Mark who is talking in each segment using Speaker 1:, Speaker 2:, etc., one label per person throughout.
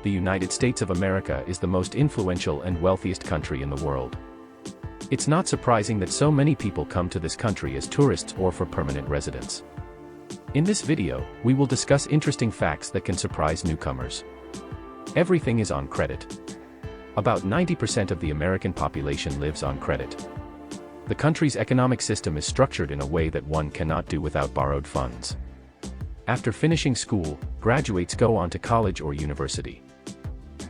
Speaker 1: the United States of America is the most influential and wealthiest country in the world. It's not surprising that so many people come to this country as tourists or for permanent residence. In this video, we will discuss interesting facts that can surprise newcomers. Everything is on credit. About 90% of the American population lives on credit. The country's economic system is structured in a way that one cannot do without borrowed funds. After finishing school, graduates go on to college or university.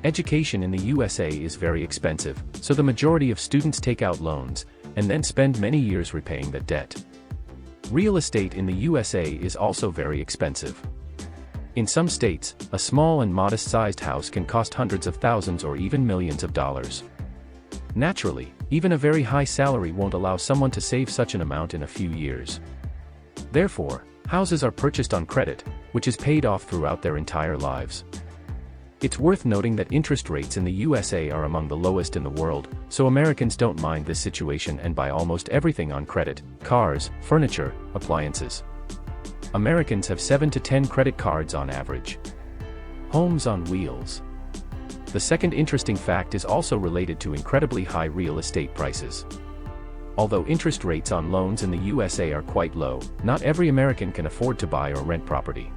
Speaker 1: Education in the USA is very expensive, so the majority of students take out loans, and then spend many years repaying that debt. Real estate in the USA is also very expensive. In some states, a small and modest-sized house can cost hundreds of thousands or even millions of dollars. Naturally, even a very high salary won't allow someone to save such an amount in a few years. Therefore, houses are purchased on credit, which is paid off throughout their entire lives. It's worth noting that interest rates in the USA are among the lowest in the world, so Americans don't mind this situation and buy almost everything on credit: cars, furniture, appliances. Americans have 7 to 10 credit cards on average. Homes on wheels. The second interesting fact is also related to incredibly high real estate prices. Although interest rates on loans in the USA are quite low, not every American can afford to buy or rent property.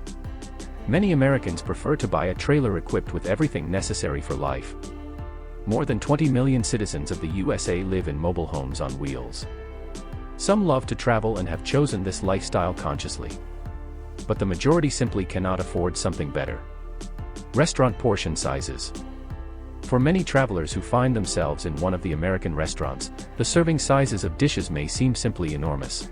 Speaker 1: Many Americans prefer to buy a trailer equipped with everything necessary for life. More than 20 million citizens of the USA live in mobile homes on wheels. Some love to travel and have chosen this lifestyle consciously. But the majority simply cannot afford something better. Restaurant portion sizes. For many travelers who find themselves in one of the American restaurants, the serving sizes of dishes may seem simply enormous.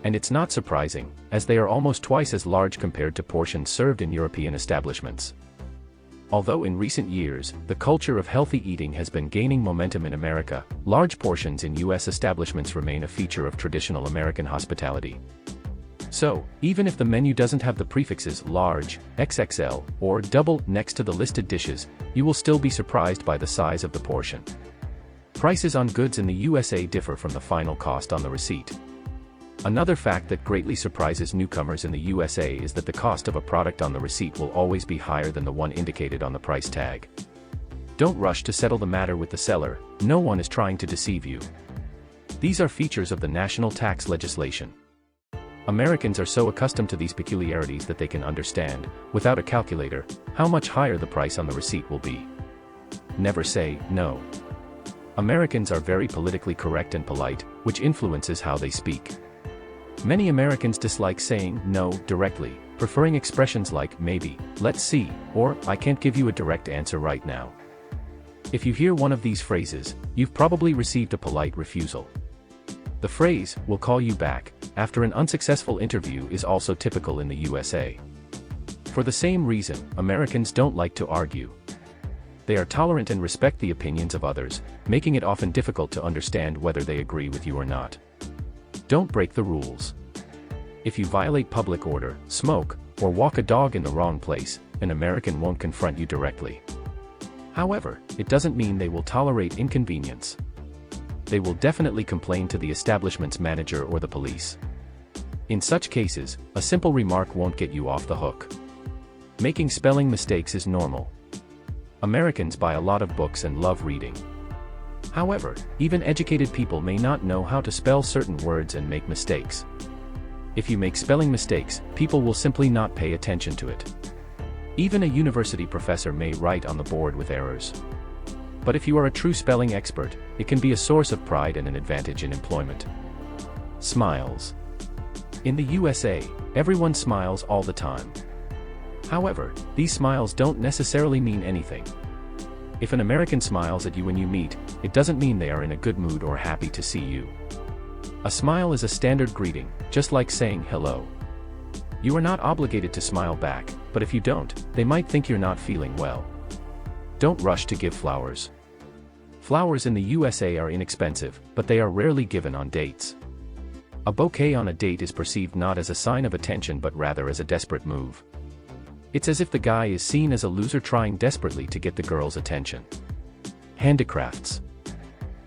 Speaker 1: And it's not surprising, as they are almost twice as large compared to portions served in European establishments. Although in recent years, the culture of healthy eating has been gaining momentum in America, large portions in US establishments remain a feature of traditional American hospitality. So, even if the menu doesn't have the prefixes large, XXL, or double next to the listed dishes, you will still be surprised by the size of the portion. Prices on goods in the USA differ from the final cost on the receipt. Another fact that greatly surprises newcomers in the USA is that the cost of a product on the receipt will always be higher than the one indicated on the price tag. Don't rush to settle the matter with the seller, no one is trying to deceive you. These are features of the national tax legislation. Americans are so accustomed to these peculiarities that they can understand, without a calculator, how much higher the price on the receipt will be. Never say no. Americans are very politically correct and polite, which influences how they speak. Many Americans dislike saying no directly, preferring expressions like maybe, let's see, or I can't give you a direct answer right now. If you hear one of these phrases, you've probably received a polite refusal. The phrase, "we'll call you back," after an unsuccessful interview is also typical in the USA. For the same reason, Americans don't like to argue. They are tolerant and respect the opinions of others, making it often difficult to understand whether they agree with you or not. Don't break the rules. If you violate public order, smoke, or walk a dog in the wrong place, an American won't confront you directly. However, it doesn't mean they will tolerate inconvenience. They will definitely complain to the establishment's manager or the police. In such cases, a simple remark won't get you off the hook. Making spelling mistakes is normal. Americans buy a lot of books and love reading. However, even educated people may not know how to spell certain words and make mistakes. If you make spelling mistakes, people will simply not pay attention to it. Even a university professor may write on the board with errors. But if you are a true spelling expert, it can be a source of pride and an advantage in employment. Smiles. In the USA, everyone smiles all the time. However, these smiles don't necessarily mean anything. If an American smiles at you when you meet, it doesn't mean they are in a good mood or happy to see you. A smile is a standard greeting, just like saying hello. You are not obligated to smile back, but if you don't, they might think you're not feeling well. Don't rush to give flowers. Flowers in the USA are inexpensive, but they are rarely given on dates. A bouquet on a date is perceived not as a sign of attention but rather as a desperate move. It's as if the guy is seen as a loser trying desperately to get the girl's attention. Handicrafts.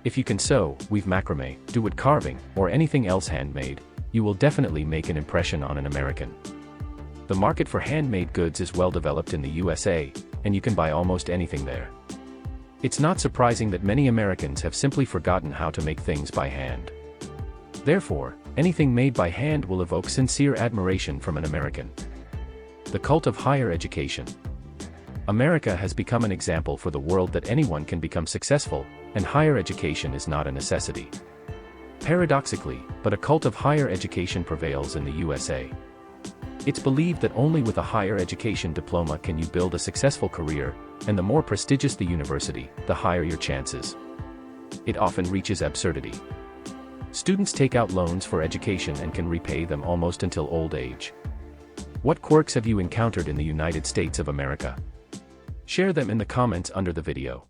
Speaker 1: If you can sew, weave macrame, do wood carving, or anything else handmade, you will definitely make an impression on an American. The market for handmade goods is well developed in the USA, and you can buy almost anything there. It's not surprising that many Americans have simply forgotten how to make things by hand. Therefore, anything made by hand will evoke sincere admiration from an American. The cult of higher education. America has become an example for the world that anyone can become successful, and higher education is not a necessity. Paradoxically, but a cult of higher education prevails in the USA. It's believed that only with a higher education diploma can you build a successful career, and the more prestigious the university, the higher your chances. It often reaches absurdity. Students take out loans for education and can repay them almost until old age. What quirks have you encountered in the United States of America? Share them in the comments under the video.